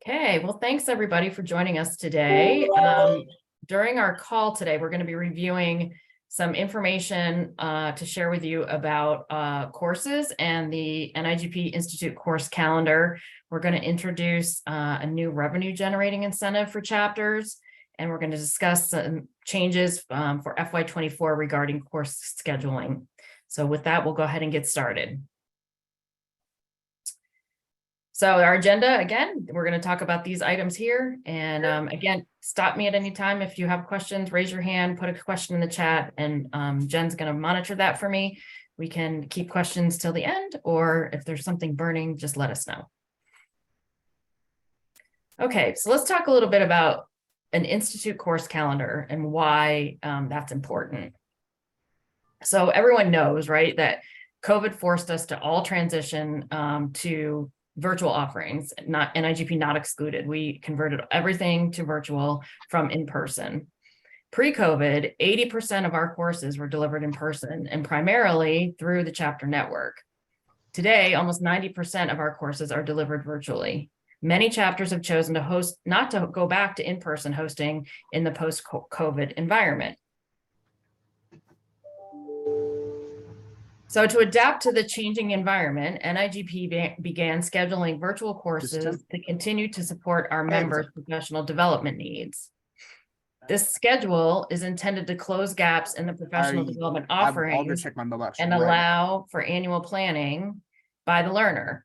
Okay, well, thanks everybody for joining us today. During our call today, we're going to be reviewing some information to share with you about courses and the NIGP Institute course calendar. We're going to introduce a new revenue generating incentive for chapters, and we're going to discuss some changes for FY24 regarding course scheduling. So with that, we'll go ahead and get started. So our agenda, again, we're going to talk about these items here. And again, stop me at any time. If you have questions, raise your hand, put a question in the chat, and Jen's going to monitor that for me. We can keep questions till the end, or if there's something burning, just let us know. Okay, so let's talk a little bit about an institute course calendar and why that's important. So everyone knows, right, that COVID forced us to all transition to virtual offerings, not NIGP not excluded. We converted everything to virtual from in-person. Pre-COVID, 80% of our courses were delivered in person and primarily through the chapter network. Today, almost 90% of our courses are delivered virtually. Many chapters have chosen to host, not to go back to in-person hosting in the post-COVID environment. So to adapt to the changing environment, NIGP began scheduling virtual courses to continue to support our members' professional development needs. This schedule is intended to close gaps in the professional development offerings and allow for annual planning by the learner.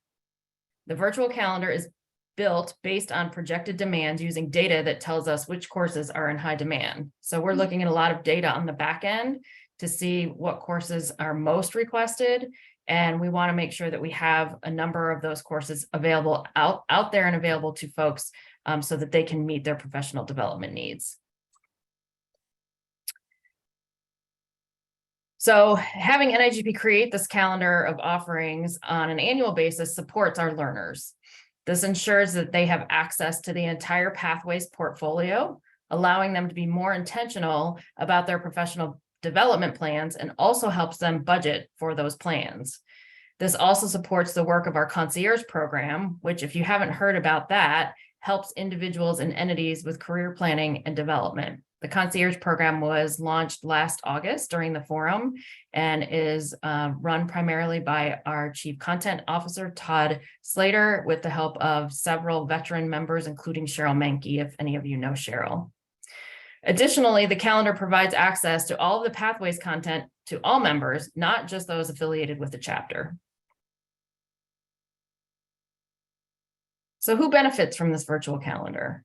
The virtual calendar is built based on projected demands using data that tells us which courses are in high demand. So we're looking at a lot of data on the back end to see what courses are most requested. And we want to make sure that we have a number of those courses available out there and available to folks so that they can meet their professional development needs. So having NIGP create this calendar of offerings on an annual basis supports our learners. This ensures that they have access to the entire Pathways portfolio, allowing them to be more intentional about their professional development plans and also helps them budget for those plans. This also supports the work of our concierge program, which, if you haven't heard about that, helps individuals and entities with career planning and development. The concierge program was launched last August during the forum and is run primarily by our Chief Content Officer, Todd Slater, with the help of several veteran members, including Cheryl Menke, if any of you know Cheryl. Additionally, the calendar provides access to all of the Pathways content to all members, not just those affiliated with the chapter. So who benefits from this virtual calendar?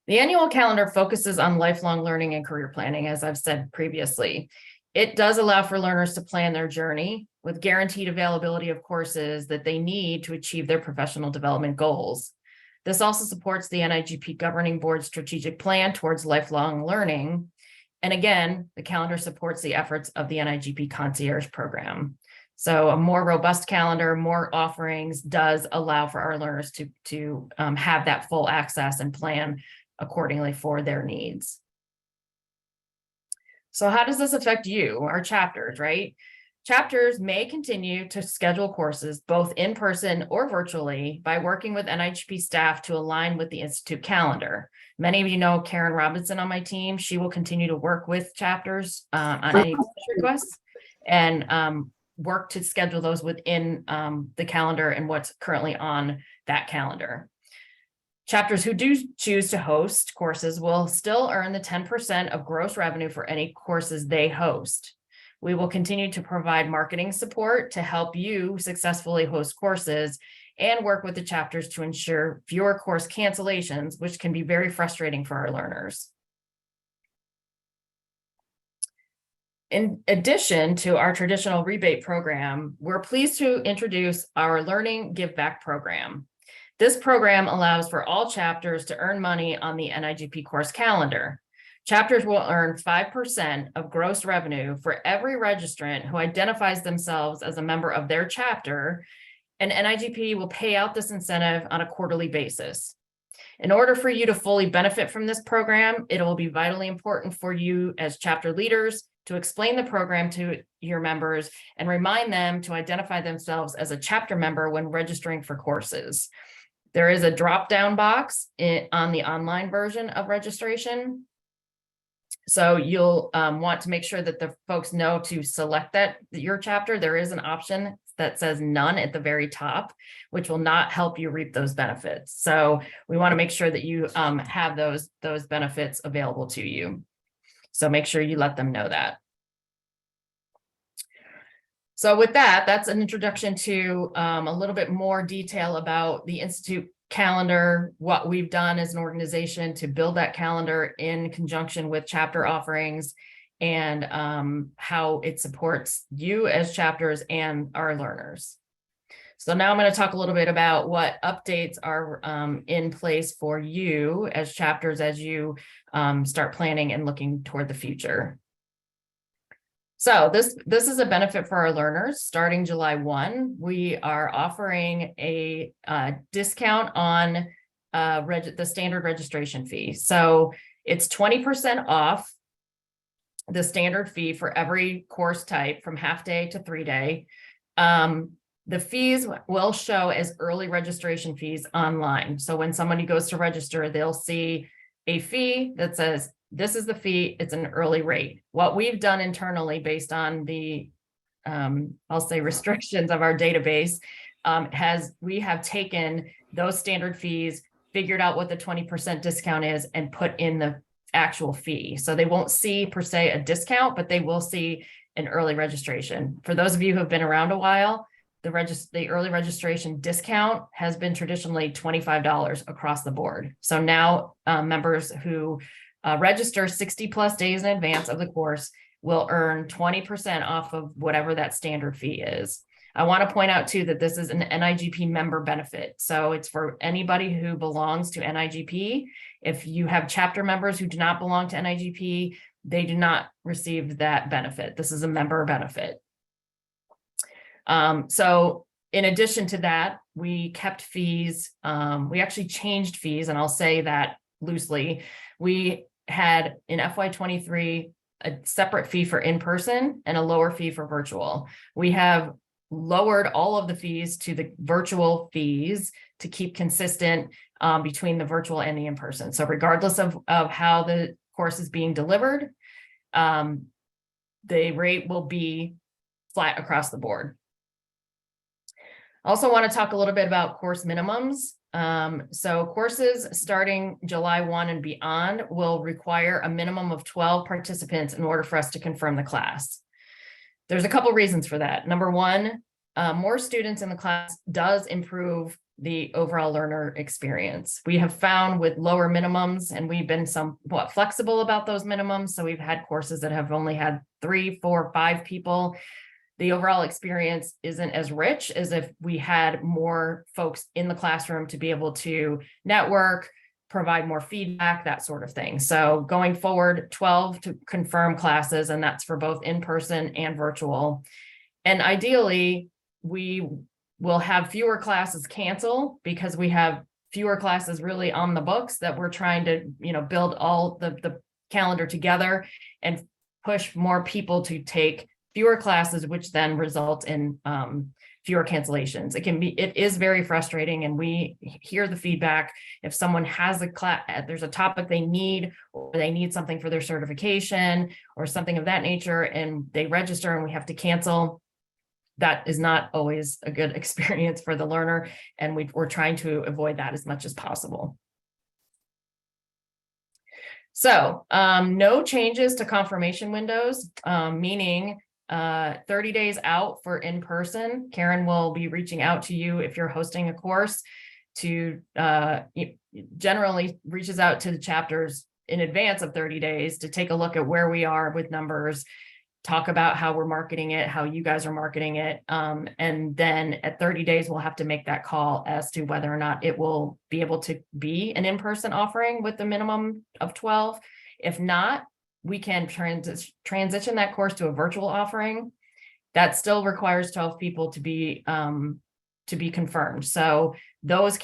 The annual calendar focuses on lifelong learning and career planning, as I've said previously. It does allow for learners to plan their journey with guaranteed availability of courses that they need to achieve their professional development goals. This also supports the NIGP Governing Board's strategic plan towards lifelong learning. And again, the calendar supports the efforts of the NIGP Concierge Program. So a more robust calendar, more offerings does allow for our learners to have that full access and plan accordingly for their needs. So how does this affect you, our chapters, right? Chapters may continue to schedule courses both in person or virtually by working with NIGP staff to align with the Institute calendar. Many of you know Karen Robinson on my team. She will continue to work with chapters on any requests and work to schedule those within the calendar and what's currently on that calendar. Chapters who do choose to host courses will still earn the 10% of gross revenue for any courses they host. We will continue to provide marketing support to help you successfully host courses and work with the chapters to ensure fewer course cancellations, which can be very frustrating for our learners. In addition to our traditional rebate program, we're pleased to introduce our Learning Give Back program. This program allows for all chapters to earn money on the NIGP course calendar. Chapters will earn 5% of gross revenue for every registrant who identifies themselves as a member of their chapter, and NIGP will pay out this incentive on a quarterly basis. In order for you to fully benefit from this program, it will be vitally important for you as chapter leaders to explain the program to your members and remind them to identify themselves as a chapter member when registering for courses. There is a drop-down box on the online version of registration. So you'll want to make sure that the folks know to select your chapter. There is an option that says none at the very top, which will not help you reap those benefits. So we want to make sure that you have those benefits available to you. So make sure you let them know that. So with that, that's an introduction to a little bit more detail about the Institute calendar, what we've done as an organization to build that calendar in conjunction with chapter offerings, and how it supports you as chapters and our learners. So now I'm going to talk a little bit about what updates are in place for you as chapters as you start planning and looking toward the future. So this is a benefit for our learners. Starting July 1, we are offering a discount on the standard registration fee. So it's 20% off the standard fee for every course type from half day to 3-day. The fees will show as early registration fees online. So when somebody goes to register, they'll see a fee that says, this is the fee, it's an early rate. What we've done internally based on the, I'll say restrictions of our database, we have taken those standard fees, figured out what the 20% discount is, and put in the actual fee. So they won't see per se a discount, but they will see an early registration. For those of you who have been around a while, the early registration discount has been traditionally $25 across the board. So now members who register 60 plus days in advance of the course will earn 20% off of whatever that standard fee is. I want to point out too that this is an NIGP member benefit. So it's for anybody who belongs to NIGP. If you have chapter members who do not belong to NIGP, they do not receive that benefit. This is a member benefit. So in addition to that, we kept fees. We actually changed fees, and I'll say that loosely. We had in FY23 a separate fee for in-person and a lower fee for virtual. We have lowered all of the fees to the virtual fees to keep consistent between the virtual and the in-person. So regardless of how the course is being delivered, the rate will be flat across the board. I also want to talk a little bit about course minimums. So courses starting July 1 and beyond will require a minimum of 12 participants in order for us to confirm the class. There's a couple reasons for that. Number one, more students in the class does improve the overall learner experience. We have found with lower minimums, and we've been somewhat flexible about those minimums. So we've had courses that have only had 3, 4, 5 people. The overall experience isn't as rich as if we had more folks in the classroom to be able to network, provide more feedback, that sort of thing. So going forward, 12 to confirm classes, and that's for both in-person and virtual. And ideally, we will have fewer classes cancel because we have fewer classes really on the books that we're trying to, build all the calendar together and push more people to take fewer classes, which then results in fewer cancellations. It is very frustrating, and we hear the feedback. If someone has a class, there's a topic they need, or they need something for their certification or something of that nature, and they register and we have to cancel, that is not always a good experience for the learner. And we're trying to avoid that as much as possible. So no changes to confirmation windows, meaning 30 days out for in-person. Karen will be reaching out to you if you're hosting a course to generally reaches out to the chapters in advance of 30 days to take a look at where we are with numbers, talk about how we're marketing it, how you guys are marketing it. And then at 30 days, we'll have to make that call as to whether or not it will be able to be an in-person offering with the minimum of 12. If not, we can transition that course to a virtual offering. That still requires 12 people to be confirmed. So those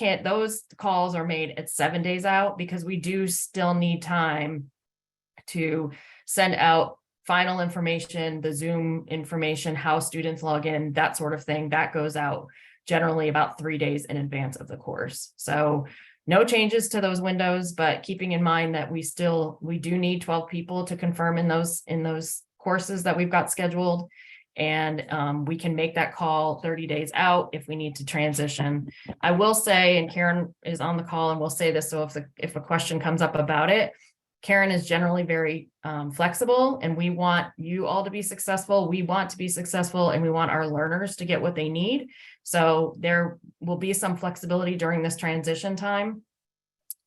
calls are made at 7 days out, because we do still need time to send out final information, the Zoom information, how students log in, that sort of thing, that goes out generally about 3 days in advance of the course. So no changes to those windows, but keeping in mind that we do need 12 people to confirm in those courses that we've got scheduled. And we can make that call 30 days out if we need to transition. I will say, and Karen is on the call and we'll say this, so if a question comes up about it, Karen is generally very flexible, and we want you all to be successful. We want to be successful, and we want our learners to get what they need. So there will be some flexibility during this transition time.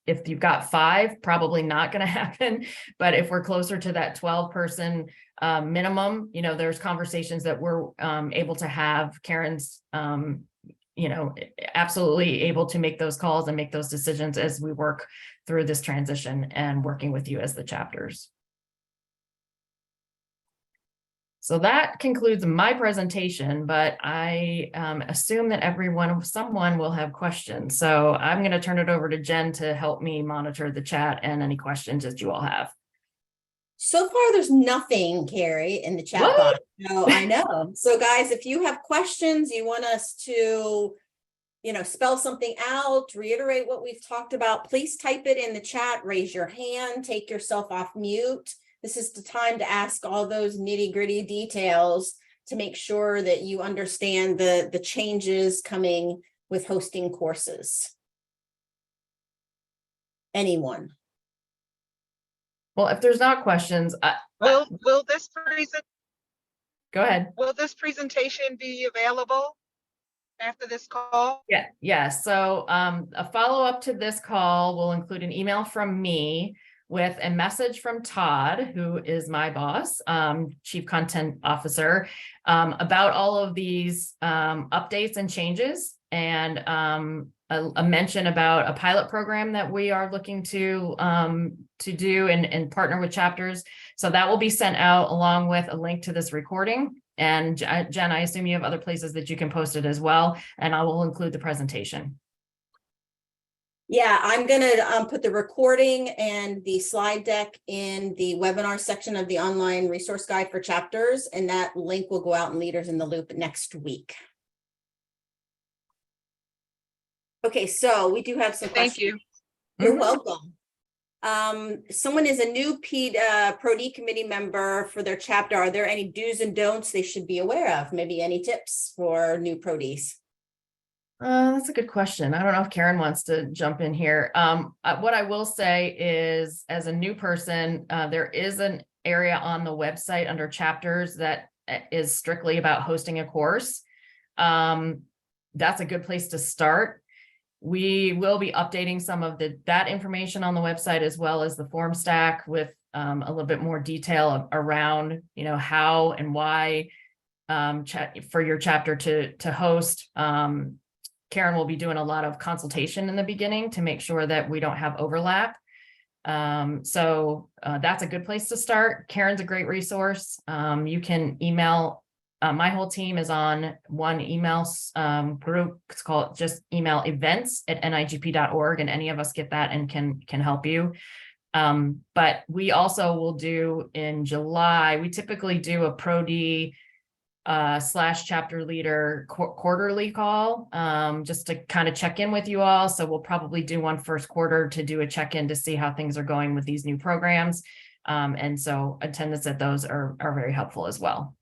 If you've got 5, probably not going to happen. But if we're closer to that 12-person minimum, there's conversations that we're able to have. Karen's, absolutely able to make those calls and make those decisions as we work through this transition and working with you as the chapters. So that concludes my presentation, but I assume that someone will have questions. So I'm going to turn it over to Jen to help me monitor the chat and any questions that you all have. So far, there's nothing, Carrie, in the chat box. No, I know. So guys, if you have questions, you want us to, spell something out, reiterate what we've talked about, please type it in the chat, raise your hand, take yourself off mute. This is the time to ask all those nitty-gritty details to make sure that you understand the changes coming with hosting courses. Anyone? Well, if there's not questions, Will go ahead. Will this presentation be available after this call? Yeah. So a follow-up to this call will include an email from me with a message from Todd, who is my boss, Chief Content Officer, about all of these updates and changes, and a mention about a pilot program that we are looking to do and partner with chapters. So that will be sent out along with a link to this recording. And Jen, I assume you have other places that you can post it as well, and I will include the presentation. Yeah, I'm going to put the recording and the slide deck in the webinar section of the online resource guide for chapters, and that link will go out in Leaders in the Loop next week. Okay, so we do have some questions. Thank you. You're welcome. Someone is a new ProD committee member for their chapter. Are there any do's and don'ts they should be aware of? Maybe any tips for new ProDs? That's a good question. I don't know if Karen wants to jump in here. What I will say is, as a new person, there is an area on the website under chapters that is strictly about hosting a course. That's a good place to start. We will be updating some of that information on the website, as well as the form stack with a little bit more detail around, how and why for your chapter to host. Karen will be doing a lot of consultation in the beginning to make sure that we don't have overlap. So that's a good place to start. Karen's a great resource. You can email. My whole team is on one email group. It's called just email events@nigp.org, and any of us get that and can help you. But we also will do in July, we typically do a ProD / chapter leader quarterly call, just to kind of check in with you all. So we'll probably do one first quarter to do a check-in to see how things are going with these new programs. And so attendance at those are very helpful as well.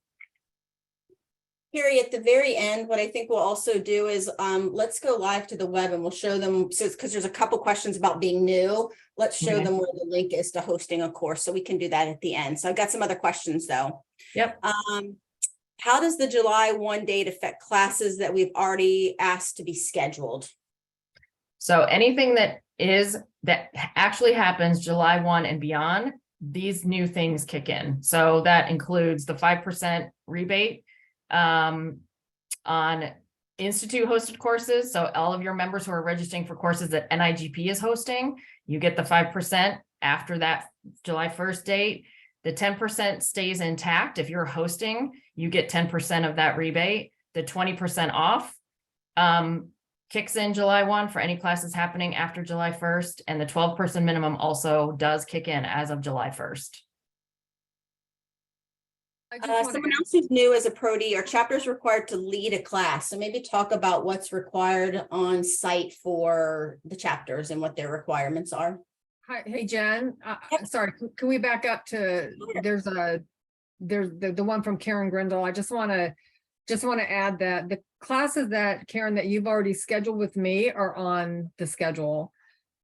Carrie, at the very end, what I think we'll also do is let's go live to the web and we'll show them, because there's a couple questions about being new. Let's show them where the link is to hosting a course, so we can do that at the end. So I've got some other questions though. Yep. How does the July 1 date affect classes that we've already asked to be scheduled? So anything that actually happens July 1 and beyond, these new things kick in. So that includes the 5% rebate on Institute hosted courses. So all of your members who are registering for courses that NIGP is hosting, you get the 5% after that July 1st date. The 10% stays intact. If you're hosting, you get 10% of that rebate. The 20% off kicks in July 1 for any classes happening after July 1st. And the 12-person minimum also does kick in as of July 1st. I just want Someone to, else who's new as a ProD, our chapter is required to lead a class. So maybe talk about what's required on site for the chapters and what their requirements are. hi, hey, Jen, Yep. sorry, can we back up to, there's the one from Karen Grindle. I just want to add that the classes that Karen, that you've already scheduled with me are on the schedule.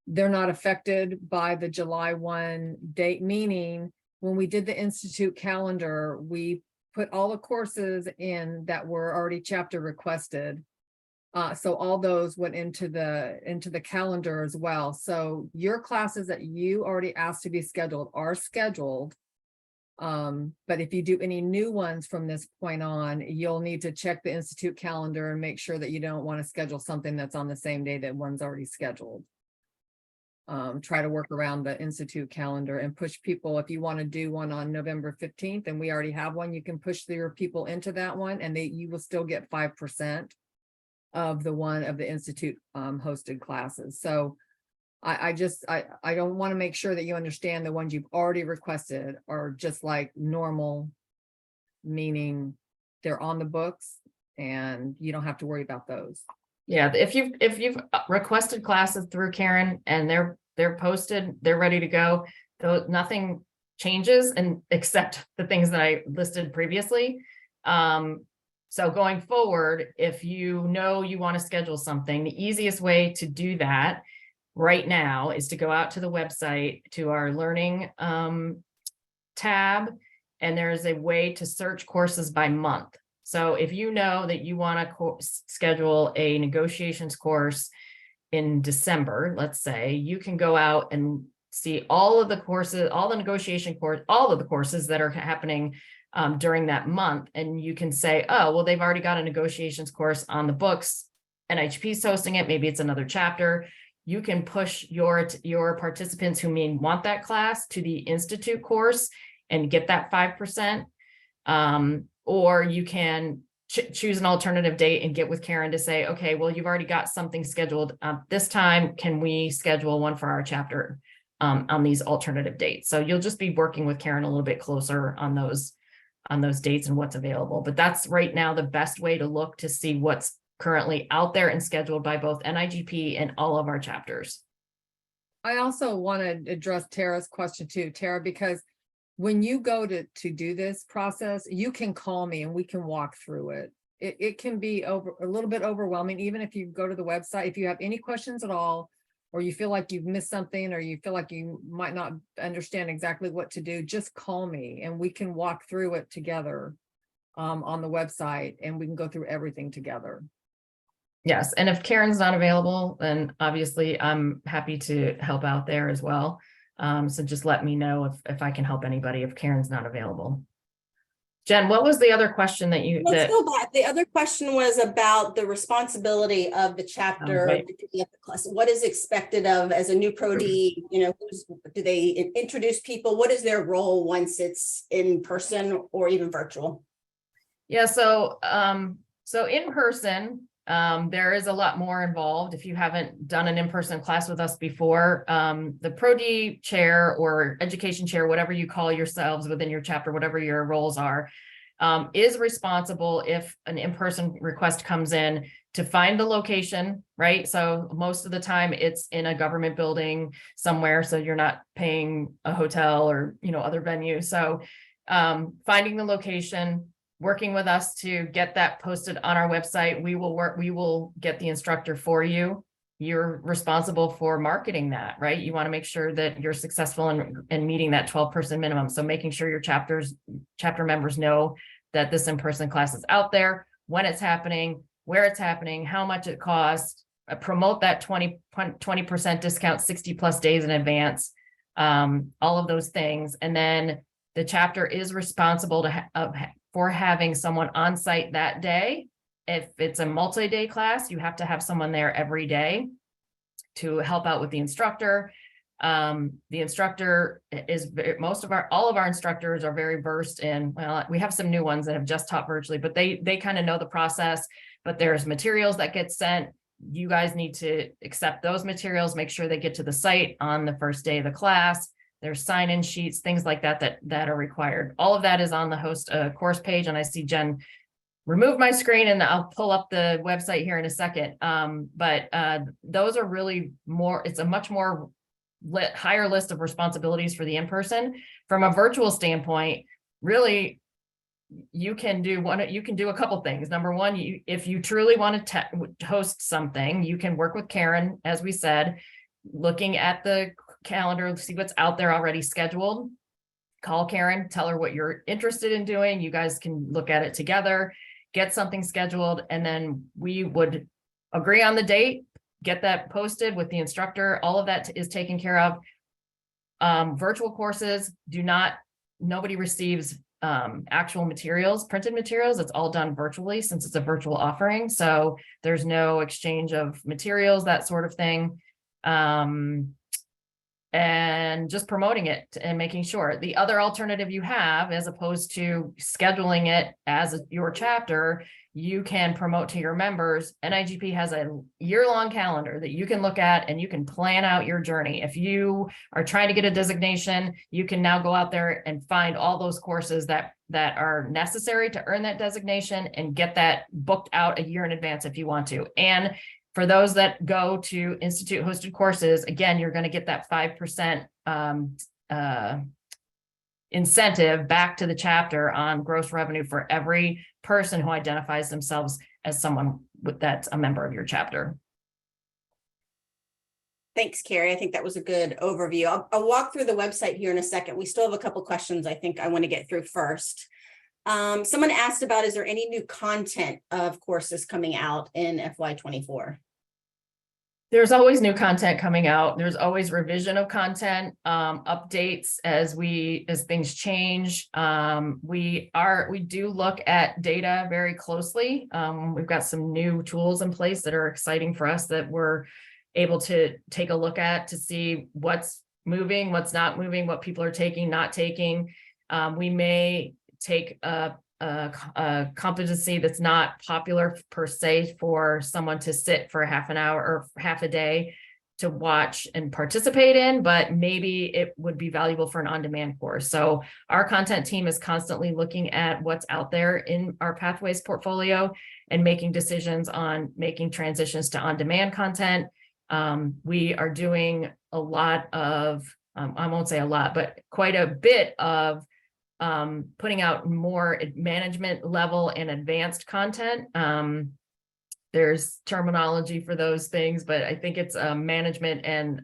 They're not affected by the July 1 date, meaning when we did the Institute calendar, we put all the courses in that were already chapter requested. So all those went into the calendar as well. So your classes that you already asked to be scheduled are scheduled. But if you do any new ones from this point on, you'll need to check the Institute calendar and make sure that you don't want to schedule something that's on the same day that one's already scheduled. Try to work around the Institute calendar and push people. If you want to do one on November 15th and we already have one, you can push your people into that one and you will still get 5% of the Institute hosted classes. So I don't want to make sure that you understand the ones you've already requested are just like normal, meaning they're on the books and you don't have to worry about those. Yeah, if you've requested classes through Karen and they're posted, they're ready to go, though nothing changes and except the things that I listed previously. So going forward, if you know you want to schedule something, the easiest way to do that right now is to go out to the website to our learning tab, and there's a way to search courses by month. So if you know that you want to schedule a negotiations course in December, let's say, you can go out and see all of the courses, all the negotiation course, all of the courses that are happening during that month. And you can say, oh, well, they've already got a negotiations course on the books. NIHP's hosting it. Maybe it's another chapter. You can push your participants who may want that class to the Institute course and get that 5%. Or you can choose an alternative date and get with Karen to say, okay, well, you've already got something scheduled this time. Can we schedule one for our chapter on these alternative dates? So you'll just be working with Karen a little bit closer on those dates and what's available. But that's right now the best way to look to see what's currently out there and scheduled by both NIGP and all of our chapters. I also want to address Tara's question too, Tara, because when you go to do this process, you can call me and we can walk through it. It can be a little bit overwhelming, even if you go to the website. If you have any questions at all, or you feel like you've missed something, or you feel like you might not understand exactly what to do, just call me and we can walk through it together on the website, and we can go through everything together. Yes, and if Karen's not available, then obviously I'm happy to help out there as well. So just let me know if I can help anybody if Karen's not available. Jen, what was the other question that you? Let's go back. The other question was about the responsibility of the chapter. Right. The class. What is expected of as a new ProD? You know, do they introduce people? What is their role once it's in person or even virtual? Yeah, so in person, there is a lot more involved. If you haven't done an in-person class with us before, the ProD chair or education chair, whatever you call yourselves within your chapter, whatever your roles are, is responsible if an in-person request comes in to find the location, right? So most of the time it's in a government building somewhere, so you're not paying a hotel or, other venue. So finding the location, working with us to get that posted on our website. We will get the instructor for you. You're responsible for marketing that, right? You want to make sure that you're successful in meeting that 12-person minimum. So making sure your chapter members know that this in-person class is out there, when it's happening, where it's happening, how much it costs, promote that 20% discount 60+ days in advance, all of those things. And then the chapter is responsible for having someone on site that day. If it's a multi-day class, you have to have someone there every day to help out with the instructor. The instructor is all of our instructors are very versed in, well, we have some new ones that have just taught virtually, but they kind of know the process. But there's materials that get sent. You guys need to accept those materials, make sure they get to the site on the first day of the class. there's sign-in sheets, things like that are required. All of that is on the host course page, and I see Jen remove my screen and I'll pull up the website here in a second. But those are really more, it's a much more higher list of responsibilities for the in-person. From a virtual standpoint, really, you can do a couple things. Number one, if you truly want to host something, you can work with Karen, as we said, looking at the calendar, see what's out there already scheduled. Call Karen, tell her what you're interested in doing. You guys can look at it together, get something scheduled, and then we would agree on the date, get that posted with the instructor. All of that is taken care of. Virtual courses nobody receives actual materials, printed materials. It's all done virtually since it's a virtual offering. So there's no exchange of materials, that sort of thing. And just promoting it and making sure. The other alternative you have, as opposed to scheduling it as your chapter, you can promote to your members. NIGP has a year-long calendar that you can look at and you can plan out your journey. If you are trying to get a designation, you can now go out there and find all those courses that are necessary to earn that designation and get that booked out a year in advance if you want to. And for those that go to institute hosted courses, again, you're going to get that 5% incentive back to the chapter on gross revenue for every person who identifies themselves as someone that's a member of your chapter. Thanks, Carrie. I think that was a good overview. I'll walk through the website here in a second. We still have a couple questions I think I want to get through first. Someone asked about, is there any new content of courses coming out in FY24? There's always new content coming out. There's always revision of content, updates as things change. We do look at data very closely. We've got some new tools in place that are exciting for us that we're able to take a look at to see what's moving, what's not moving, what people are taking, not taking. We may take a competency that's not popular per se for someone to sit for half an hour or half a day to watch and participate in, but maybe it would be valuable for an on-demand course. So our content team is constantly looking at what's out there in our Pathways portfolio and making decisions on making transitions to on-demand content. We are doing a lot of, I won't say a lot, but quite a bit of putting out more management level and advanced content. There's terminology for those things, but I think it's management and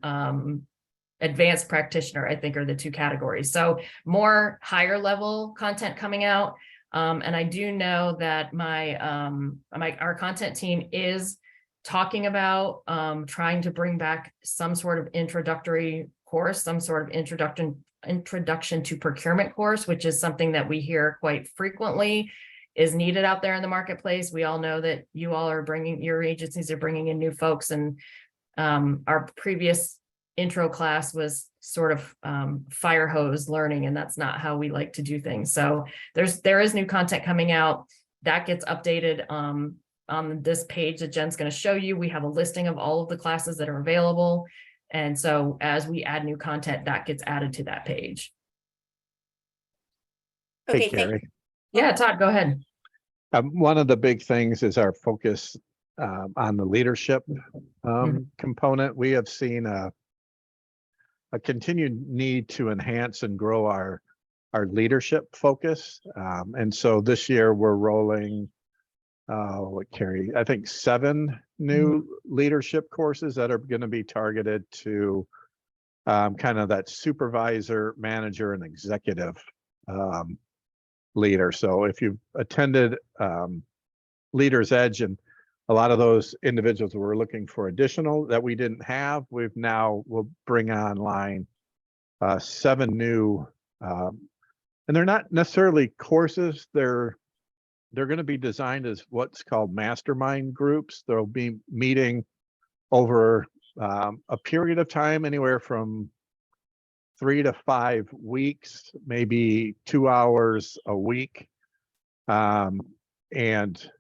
advanced practitioner, I think, are the two categories. So more higher level content coming out. And I do know that our content team is talking about trying to bring back some sort of introductory course, some sort of introduction to procurement course, which is something that we hear quite frequently is needed out there in the marketplace. We all know that you all are your agencies are bringing in new folks, and our previous intro class was sort of fire hose learning, and that's not how we like to do things. So there is new content coming out that gets updated on this page that Jen's going to show you. We have a listing of all of the classes that are available. And so as we add new content, that gets added to that page. Okay, Hey, Carrie. Yeah, Todd, go ahead. One of the big things is our focus on the leadership component. We have seen a continued need to enhance and grow our leadership focus. And so this year we're rolling, Carrie, I think 7 new leadership courses that are going to be targeted to kind of that supervisor, manager, and executive leader. So if you've attended Leader's Edge, and a lot of those individuals were looking for additional that we didn't have, we'll bring online 7 new, and they're not necessarily courses. They're going to be designed as what's called mastermind groups. They'll be meeting over a period of time, anywhere from 3 to 5 weeks, maybe 2 hours a week. And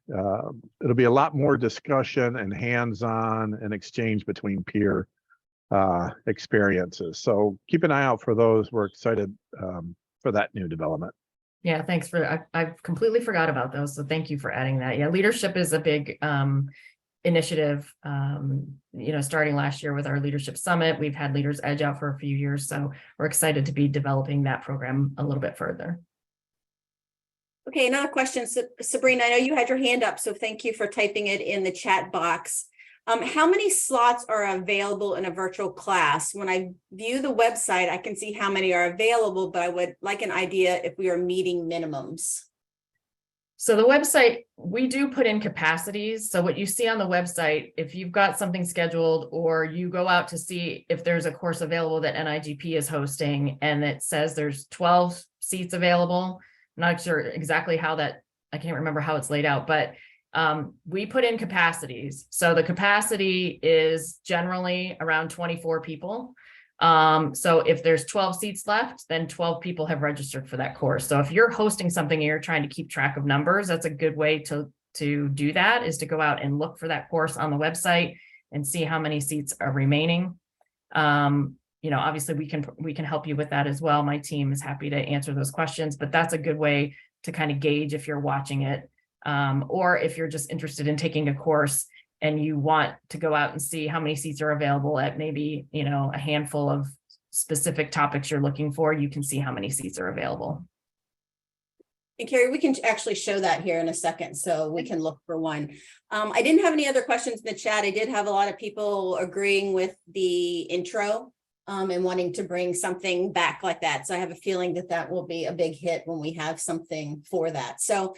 it'll be a lot more discussion and hands-on and exchange between peer experiences. So keep an eye out for those. We're excited for that new development. Yeah, thanks for, I've completely forgot about those. So thank you for adding that. Yeah, leadership is a big initiative, starting last year with our leadership summit. We've had Leaders Edge out for a few years. So we're excited to be developing that program a little bit further. Okay, another question. Sabrina, I know you had your hand up, so thank you for typing it in the chat box. How many slots are available in a virtual class? When I view the website, I can see how many are available, but I would like an idea if we are meeting minimums. So the website, we do put in capacities. So what you see on the website, if you've got something scheduled or you go out to see if there's a course available that NIGP is hosting and it says there's 12 seats available, I'm not sure exactly how that, I can't remember how it's laid out, but we put in capacities. So the capacity is generally around 24 people. So if there's 12 seats left, then 12 people have registered for that course. So if you're hosting something and you're trying to keep track of numbers, that's a good way to do that, is to go out and look for that course on the website and see how many seats are remaining. Obviously we can help you with that as well. My team is happy to answer those questions, but that's a good way to kind of gauge if you're watching it. Or if you're just interested in taking a course and you want to go out and see how many seats are available at maybe, a handful of specific topics you're looking for, you can see how many seats are available. And Carrie, we can actually show that here in a second, so we can look for one. I didn't have any other questions in the chat. I did have a lot of people agreeing with the intro and wanting to bring something back like that. So I have a feeling that will be a big hit when we have something for that. So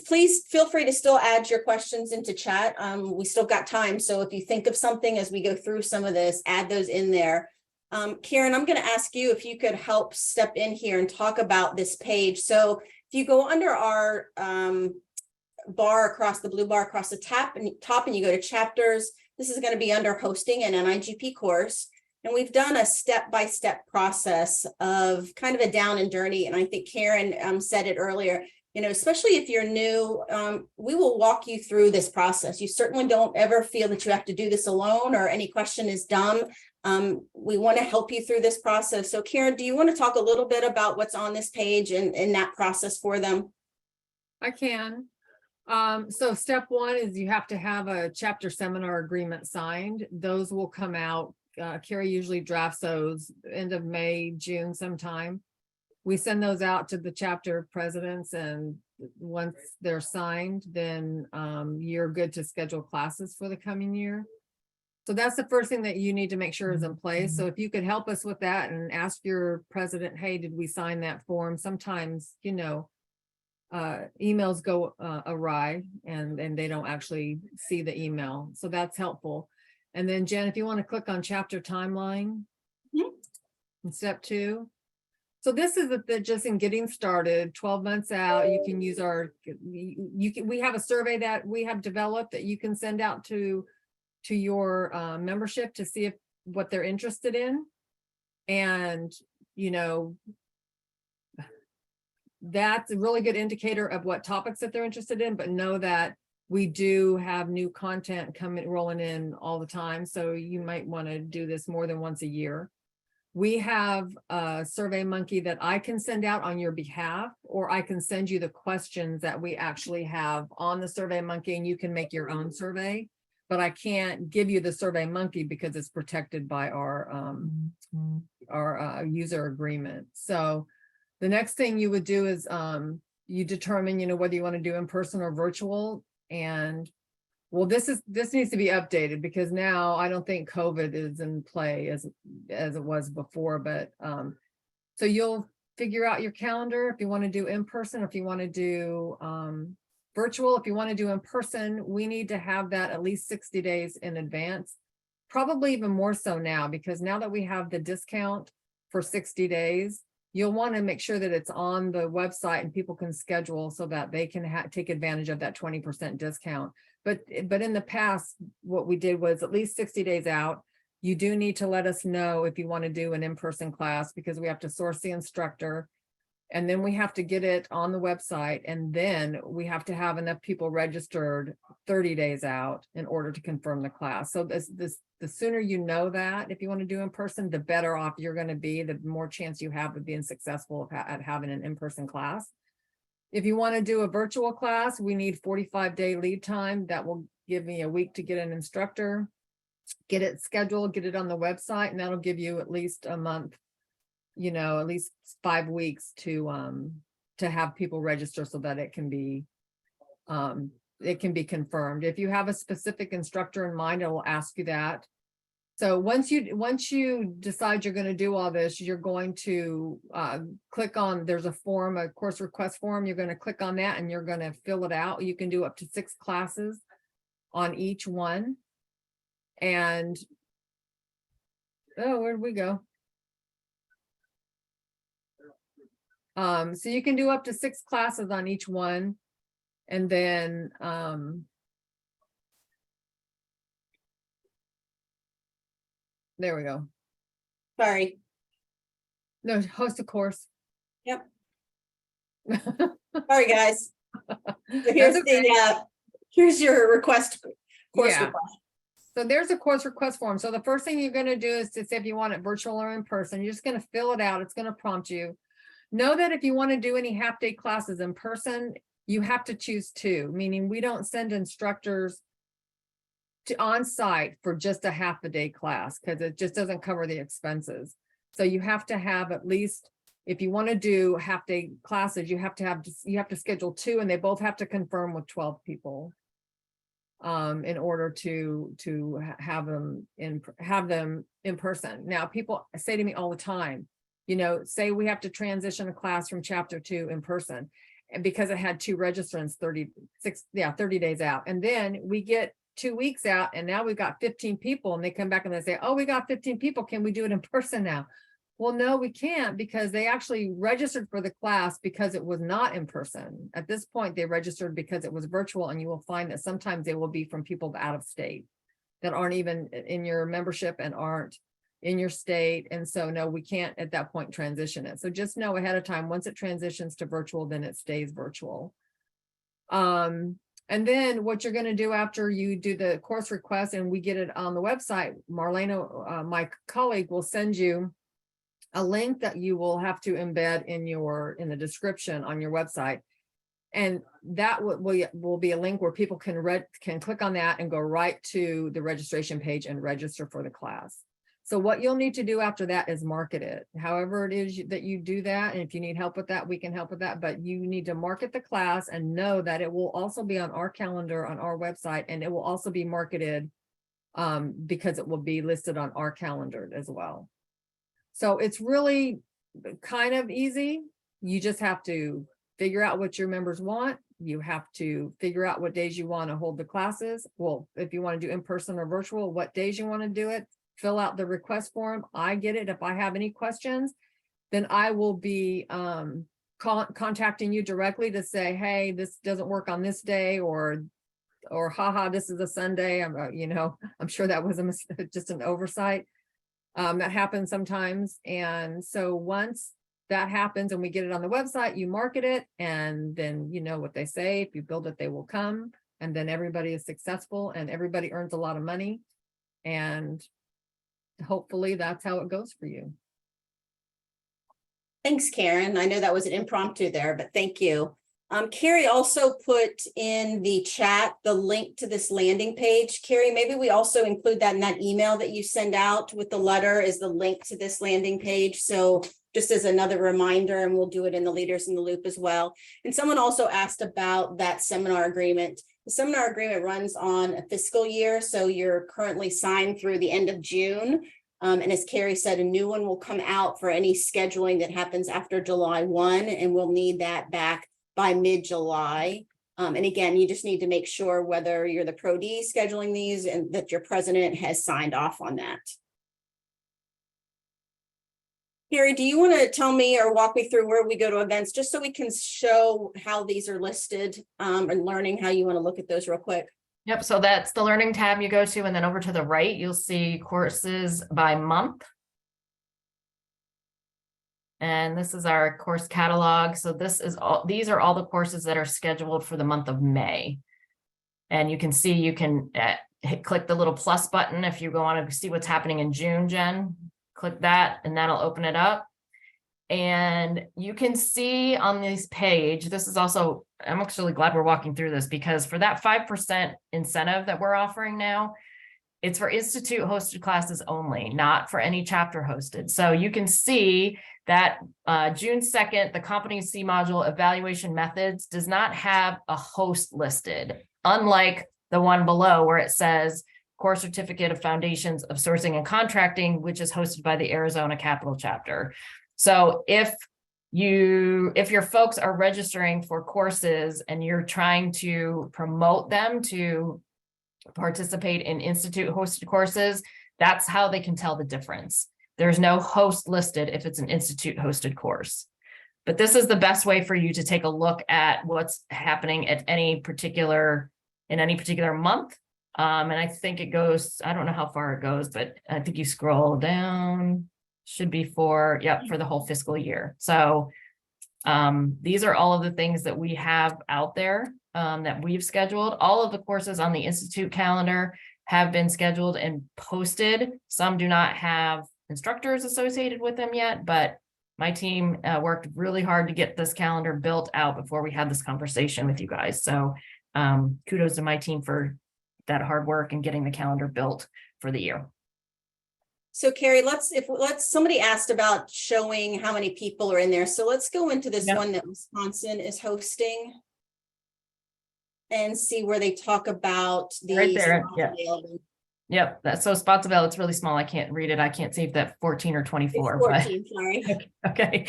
please feel free to still add your questions into chat. We still got time. So if you think of something as we go through some of this, add those in there. Karen, I'm going to ask you if you could help step in here and talk about this page. So if you go under our bar across the blue bar across the top and you go to chapters, this is going to be under hosting an NIGP course. And we've done a step-by-step process of kind of a down and dirty. And I think Karen said it earlier. Especially if you're new, we will walk you through this process. You certainly don't ever feel that you have to do this alone or any question is dumb. We want to help you through this process. So Karen, do you want to talk a little bit about what's on this page and that process for them? I can. So step one is you have to have a chapter seminar agreement signed. Those will come out. Carrie usually drafts those end of May, June sometime. We send those out to the chapter presidents, and once they're signed, then you're good to schedule classes for the coming year. So that's the first thing that you need to make sure is in place. So if you could help us with that and ask your president, hey, did we sign that form? Sometimes, emails go awry and they don't actually see the email. So that's helpful. And then Jen, if you want to click on chapter timeline, in step 2. So this is just in getting started, 12 months out, you can use we have a survey that we have developed that you can send out to your membership to see what they're interested in. And, that's a really good indicator of what topics that they're interested in, but know that we do have new content rolling in all the time. So you might want to do this more than once a year. We have a Survey Monkey that I can send out on your behalf, or I can send you the questions that we actually have on the Survey Monkey and you can make your own survey, but I can't give you the Survey Monkey because it's protected by our user agreement. So the next thing you would do is you determine, whether you want to do in person or virtual. And well, this needs to be updated because now I don't think COVID is in play as it was before, but so you'll figure out your calendar if you want to do in person, or if you want to do virtual. If you want to do in person, we need to have that at least 60 days in advance, probably even more so now, because now that we have the discount for 60 days, you'll want to make sure that it's on the website and people can schedule so that they can take advantage of that 20% discount. But in the past, what we did was at least 60 days out, you do need to let us know if you want to do an in-person class, because we have to source the instructor. And then we have to get it on the website, and then we have to have enough people registered 30 days out in order to confirm the class. So the sooner you know that, if you want to do in person, the better off you're going to be, the more chance you have of being successful at having an in-person class. If you want to do a virtual class, we need 45-day lead time. That will give me a week to get an instructor, get it scheduled, get it on the website, and that'll give you at least a month, at least 5 weeks to have people register so that it can be confirmed. If you have a specific instructor in mind, it will ask you that. So once you decide you're going to do all this, you're going to click on, there's a form, a course request form. You're going to click on that and you're going to fill it out. You can do up to 6 classes on each one. And where'd we go? So you can do up to 6 classes on each one. And then there we go. Sorry. No, host a course. Yep. Sorry, guys. So That's okay. Here's your request. Course Yeah. request. So there's a course request form. So the first thing you're going to do is to say if you want it virtual or in person. You're just going to fill it out. It's going to prompt you. Know that if you want to do any half-day classes in person, you have to choose 2, meaning we don't send instructors to on-site for just a half-a-day class because it just doesn't cover the expenses. So you have to have at least, if you want to do half-day classes, you have to schedule 2, and they both have to confirm with 12 people in order to have them in person. Now, people say to me all the time, say we have to transition a class from chapter 2 in person, and because it had 2 registrants 30 days out, and then we get 2 weeks out and now we've got 15 people, and they come back and they say, oh, we got 15 people, can we do it in person now? Well, no, we can't, because they actually registered for the class because it was not in person. At this point, they registered because it was virtual, and you will find that sometimes they will be from people out of state that aren't even in your membership and aren't in your state. And so, no, we can't at that point transition it. So just know ahead of time, once it transitions to virtual, then it stays virtual. And then what you're going to do after you do the course request and we get it on the website, Marlena, my colleague, will send you a link that you will have to embed in the description on your website. And that will be a link where people can click on that and go right to the registration page and register for the class. So what you'll need to do after that is market it. However it is that you do that, and if you need help with that, we can help with that, but you need to market the class and know that it will also be on our calendar on our website, and it will also be marketed because it will be listed on our calendar as well. So it's really kind of easy. You just have to figure out what your members want. You have to figure out what days you want to hold the classes. Well, if you want to do in person or virtual, what days you want to do it. Fill out the request form. I get it. If I have any questions, then I will be contacting you directly to say, hey, this doesn't work on this day, or haha, this is a Sunday. I'm sure that was just an oversight. That happens sometimes. And so once that happens and we get it on the website, you market it, and then you know what they say. If you build it, they will come, and then everybody is successful and everybody earns a lot of money. And hopefully that's how it goes for you. Thanks, Karen. I know that was an impromptu there, but thank you. Carrie also put in the chat the link to this landing page. Carrie, maybe we also include that in that email that you send out with the letter, is the link to this landing page. So just as another reminder, and we'll do it in the Leaders in the Loop as well. And someone also asked about that seminar agreement. The seminar agreement runs on a fiscal year, so you're currently signed through the end of June. And as Carrie said, a new one will come out for any scheduling that happens after July 1, and we'll need that back by mid-July. And again, you just need to make sure whether you're the ProD scheduling these and that your president has signed off on that. Carrie, do you want to tell me or walk me through where we go to events, just so we can show how these are listed and learning how you want to look at those real quick? Yep, so that's the learning tab you go to, and then over to the right, you'll see courses by month. And this is our course catalog. So these are all the courses that are scheduled for the month of May. And you can see, you can click the little plus button if you want to see what's happening in June, Jen. Click that and that'll open it up. And you can see on this page, this is also, I'm actually glad we're walking through this, because for that 5% incentive that we're offering now, it's for institute hosted classes only, not for any chapter hosted. So you can see that June 2nd, the competency module evaluation methods does not have a host listed, unlike the one below where it says course certificate of foundations of sourcing and contracting, which is hosted by the Arizona Capital chapter. So if your folks are registering for courses and you're trying to promote them to participate in institute hosted courses, that's how they can tell the difference. There's no host listed if it's an institute hosted course. But this is the best way for you to take a look at what's happening at any particular month. And I think it goes, I don't know how far it goes, but I think you scroll down, should be for the whole fiscal year. So these are all of the things that we have out there that we've scheduled. All of the courses on the Institute calendar have been scheduled and posted. Some do not have instructors associated with them yet, but my team worked really hard to get this calendar built out before we had this conversation with you guys. So kudos to my team for that hard work and getting the calendar built for the year. So Carrie, somebody asked about showing how many people are in there. So let's go into this one that Wisconsin is hosting and see where they talk about the Right there. Yep. That's so spots available. It's really small. I can't read it. I can't see if that 14 or 24. 14, sorry. Okay.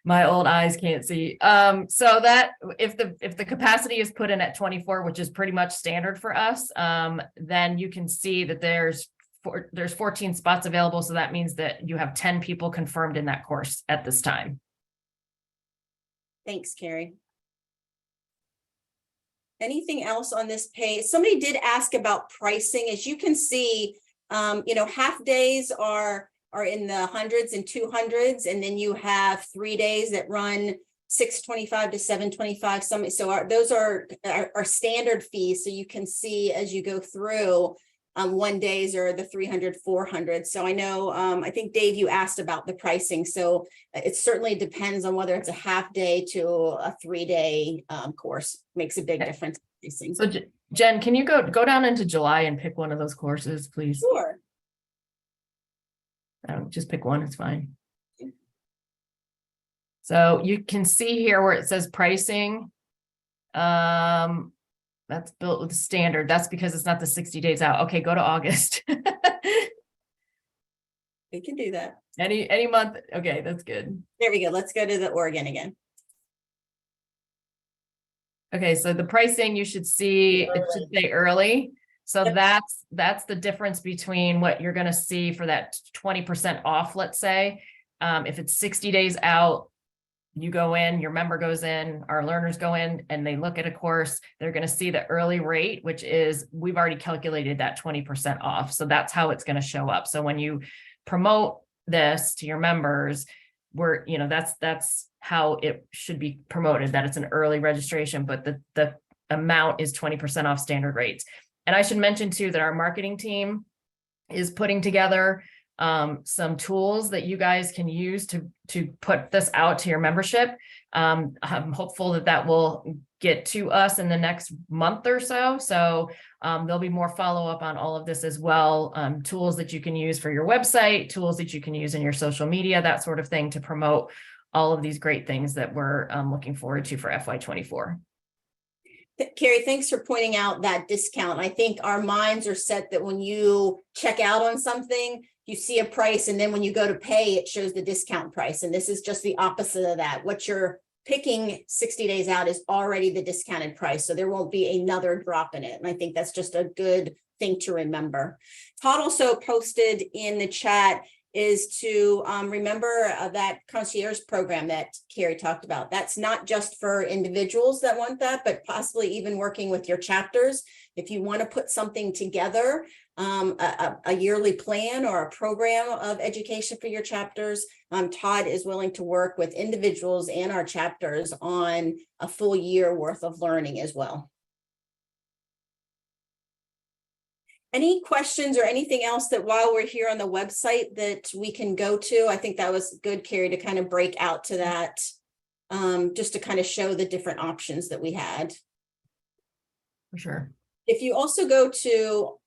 My old eyes can't see. So that if the capacity is put in at 24, which is pretty much standard for us, then you can see that there's 14 spots available. So that means that you have 10 people confirmed in that course at this time. Thanks, Carrie. Anything else on this page? Somebody did ask about pricing. As you can see, half days are in the hundreds and 200s, and then you have 3 days that run $625 to $725. Those are standard fees. So you can see as you go through, 1 days are the 300, 400. So I know, I think Dave, you asked about the pricing. So it certainly depends on whether it's a half day to a 3-day course. Makes a big difference. So Jen, can you go down into July and pick one of those courses, please? Sure. Just pick one, it's fine. So you can see here where it says pricing. That's built with the standard. That's because it's not the 60 days out. Okay, go to August. We can do that. Any month. Okay, that's good. There we go. Let's go to the Oregon again. Okay, so the pricing you should see, it should say early. So Yep. that's the difference between what you're going to see for that 20% off, let's say. If it's 60 days out, you go in, your member goes in, our learners go in and they look at a course, they're going to see the early rate, which is, we've already calculated that 20% off. So that's how it's going to show up. So when you promote this to your members, that's how it should be promoted, that it's an early registration, but the amount is 20% off standard rates. And I should mention too, that our marketing team is putting together some tools that you guys can use to put this out to your membership. I'm hopeful that will get to us in the next month or so. So there'll be more follow-up on all of this as well. Tools that you can use for your website, tools that you can use in your social media, that sort of thing, to promote all of these great things that we're looking forward to for FY24. Carrie, thanks for pointing out that discount. I think our minds are set that when you check out on something, you see a price, and then when you go to pay, it shows the discount price. And this is just the opposite of that. What you're picking 60 days out is already the discounted price. So there won't be another drop in it. And I think that's just a good thing to remember. Todd also posted in the chat is to remember that concierge program that Carrie talked about. That's not just for individuals that want that, but possibly even working with your chapters. If you want to put something together, a yearly plan or a program of education for your chapters, Todd is willing to work with individuals and our chapters on a full year worth of learning as well. Any questions or anything else that while we're here on the website that we can go to? I think that was good, Carrie, to kind of break out to that, just to kind of show the different options that we had. For sure. If you also go to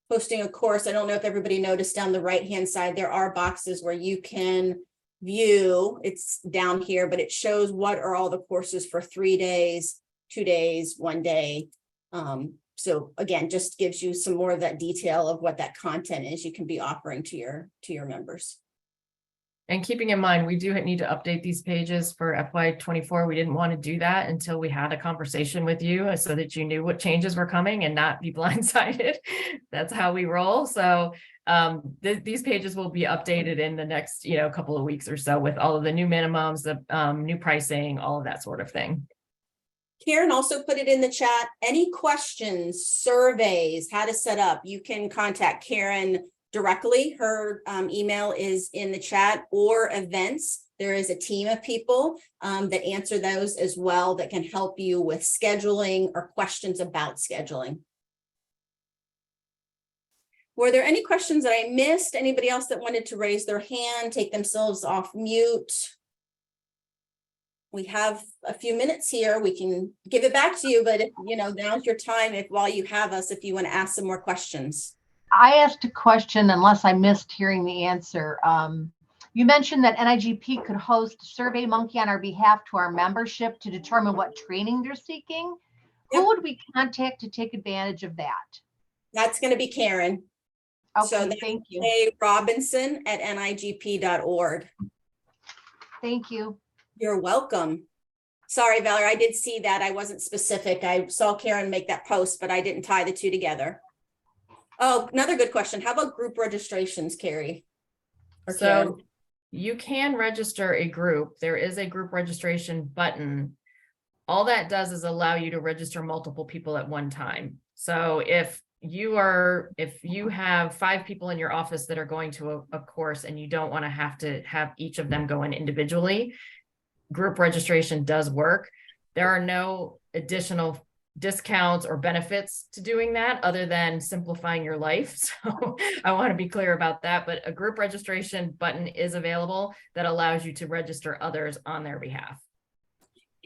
posting a course, I don't know if everybody noticed down the right-hand side, there are boxes where you can view, it's down here, but it shows what are all the courses for 3 days, 2 days, 1 day. So again, just gives you some more of that detail of what that content is you can be offering to your members. And keeping in mind, we do need to update these pages for FY24. We didn't want to do that until we had a conversation with you so that you knew what changes were coming and not be blindsided. That's how we roll. So these pages will be updated in the next, couple of weeks or so with all of the new minimums, the new pricing, all of that sort of thing. Karen also put it in the chat. Any questions, surveys, how to set up, you can contact Karen directly. Her email is in the chat, or events. There is a team of people that answer those as well that can help you with scheduling or questions about scheduling. Were there any questions that I missed? Anybody else that wanted to raise their hand, take themselves off mute? We have a few minutes here. We can give it back to you, but if, now's your time while you have us, if you want to ask some more questions. I asked a question, unless I missed hearing the answer. You mentioned that NIGP could host SurveyMonkey on our behalf to our membership to determine what training they're seeking. Yep. Who would we contact to take advantage of that? That's going to be Karen. Okay, So thank you. Robinson@nigp.org. Thank you. You're welcome. Sorry, Valerie, I did see that. I wasn't specific. I saw Karen make that post, but I didn't tie the two together. Oh, another good question. How about group registrations, Carrie? Or Karen? So you can register a group. There is a group registration button. All that does is allow you to register multiple people at one time. So if you have 5 people in your office that are going to a course and you don't want to have each of them go in individually, group registration does work. There are no additional discounts or benefits to doing that other than simplifying your life. So I want to be clear about that, but a group registration button is available that allows you to register others on their behalf.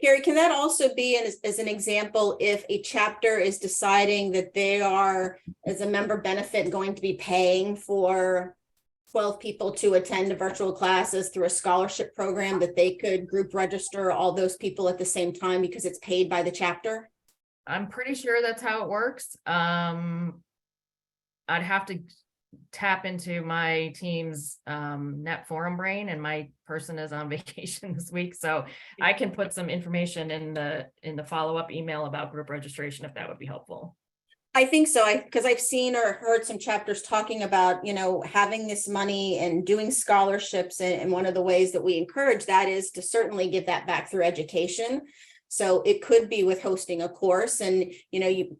Carrie, can that also be as an example if a chapter is deciding that they are, as a member benefit, going to be paying for 12 people to attend virtual classes through a scholarship program, that they could group register all those people at the same time because it's paid by the chapter? I'm pretty sure that's how it works. I'd have to tap into my team's net forum brain, and my person is on vacation this week, so I can put some information in the follow-up email about group registration if that would be helpful. I think so, because I've seen or heard some chapters talking about, having this money and doing scholarships, and one of the ways that we encourage that is to certainly give that back through education. So it could be with hosting a course, and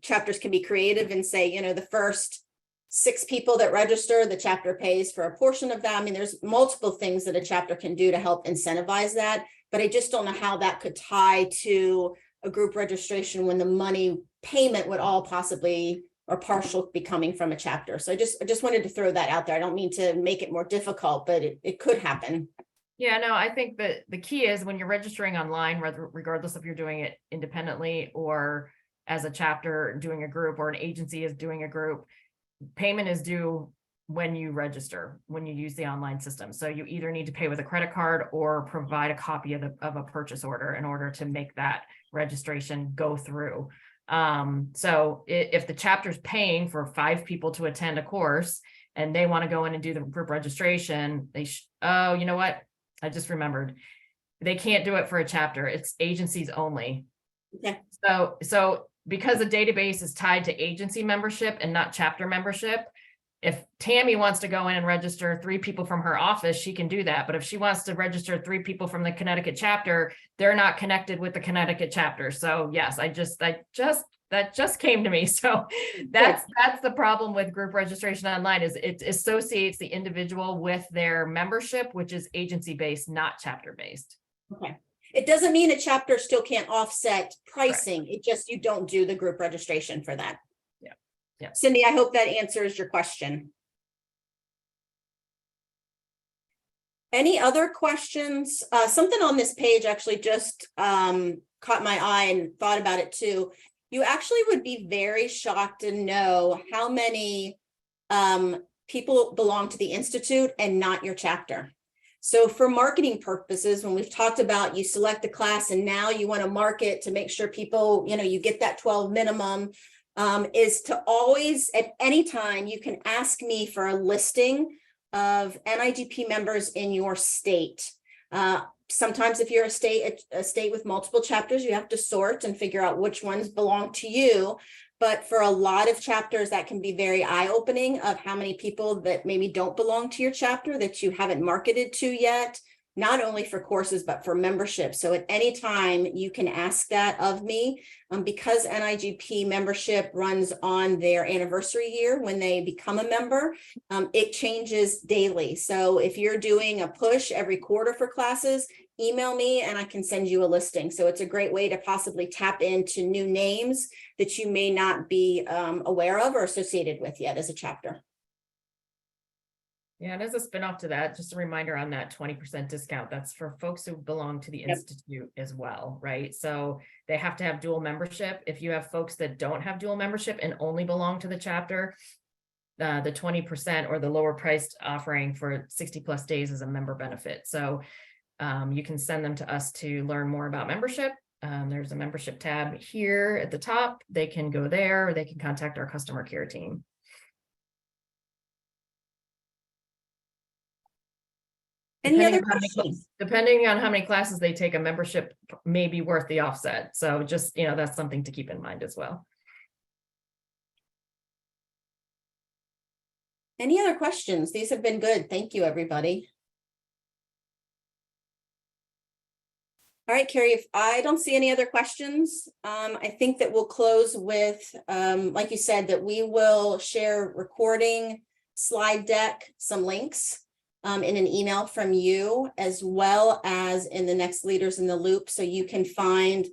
chapters can be creative and say, the first 6 people that register, the chapter pays for a portion of that. I mean, there's multiple things that a chapter can do to help incentivize that, but I just don't know how that could tie to a group registration when the money payment would all possibly or partial be coming from a chapter. So I just wanted to throw that out there. I don't mean to make it more difficult, but it could happen. Yeah, no, I think that the key is when you're registering online, regardless if you're doing it independently or as a chapter doing a group, or an agency is doing a group, payment is due when you register, when you use the online system. So you either need to pay with a credit card or provide a copy of a purchase order in order to make that registration go through. So if the chapter's paying for 5 people to attend a course and they want to go in and do the group registration, oh, you know what? I just remembered. They can't do it for a chapter. It's agencies only. Okay. So because the database is tied to agency membership and not chapter membership, if Tammy wants to go in and register 3 people from her office, she can do that. But if she wants to register 3 people from the Connecticut chapter, they're not connected with the Connecticut chapter. So yes, that just came to me. So that's the problem with group registration online, is it associates the individual with their membership, which is agency-based, not chapter-based. Okay. It doesn't mean a chapter still can't offset pricing. It just, you don't do the group registration for that. Yeah. Yeah. Cindy, I hope that answers your question. Any other questions? Something on this page actually just caught my eye and thought about it too. You actually would be very shocked to know how many people belong to the Institute and not your chapter. So for marketing purposes, when we've talked about you select a class and now you want to market to make sure people, you get that 12 minimum, is to always, at any time, you can ask me for a listing of NIGP members in your state. Sometimes if you're a state with multiple chapters, you have to sort and figure out which ones belong to you. But for a lot of chapters, that can be very eye-opening of how many people that maybe don't belong to your chapter that you haven't marketed to yet, not only for courses, but for membership. So at any time you can ask that of me, because NIGP membership runs on their anniversary year when they become a member, it changes daily. So if you're doing a push every quarter for classes, email me and I can send you a listing. So it's a great way to possibly tap into new names that you may not be aware of or associated with yet as a chapter. Yeah, and as a spinoff to that, just a reminder on that 20% discount, that's for folks who belong to the Institute as well, right? So they have to have dual membership. If you have folks that don't have dual membership and only belong to the chapter, the 20% or the lower priced offering for 60+ days is a member benefit. So you can send them to us to learn more about membership. There's a membership tab here at the top. They can go there, or they can contact our customer care team. Any other Depending on how many questions? Depending on how many classes they take, a membership may be worth the offset. So just, that's something to keep in mind as well. Any other questions? These have been good. Thank you, everybody. All right, Carrie, if I don't see any other questions, I think that we'll close with, like you said, that we will share recording, slide deck, some links in an email from you, as well as in the next Leaders in the Loop. So you can find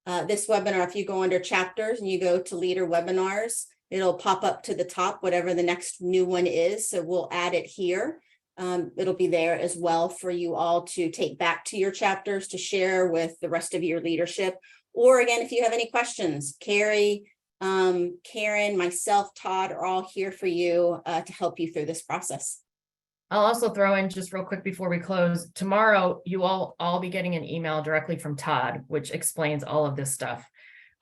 this webinar. If you go under chapters and you go to leader webinars, it'll pop up to the top, whatever the next new one is. So we'll add it here. It'll be there as well for you all to take back to your chapters to share with the rest of your leadership. Or again, if you have any questions, Carrie, Karen, myself, Todd are all here for you to help you through this process. I'll also throw in just real quick before we close. Tomorrow, you all be getting an email directly from Todd, which explains all of this stuff.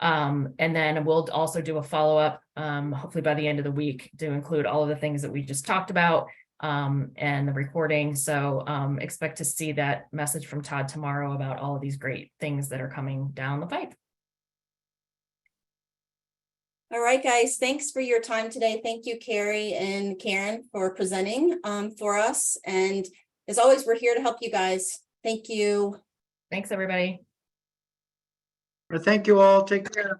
And then we'll also do a follow-up, hopefully by the end of the week, to include all of the things that we just talked about and the recording. So expect to see that message from Todd tomorrow about all of these great things that are coming down the pipe. All right, guys, thanks for your time today. Thank you, Carrie and Karen, for presenting for us. And as always, we're here to help you guys. Thank you. Thanks, everybody. Thank you all. Take care.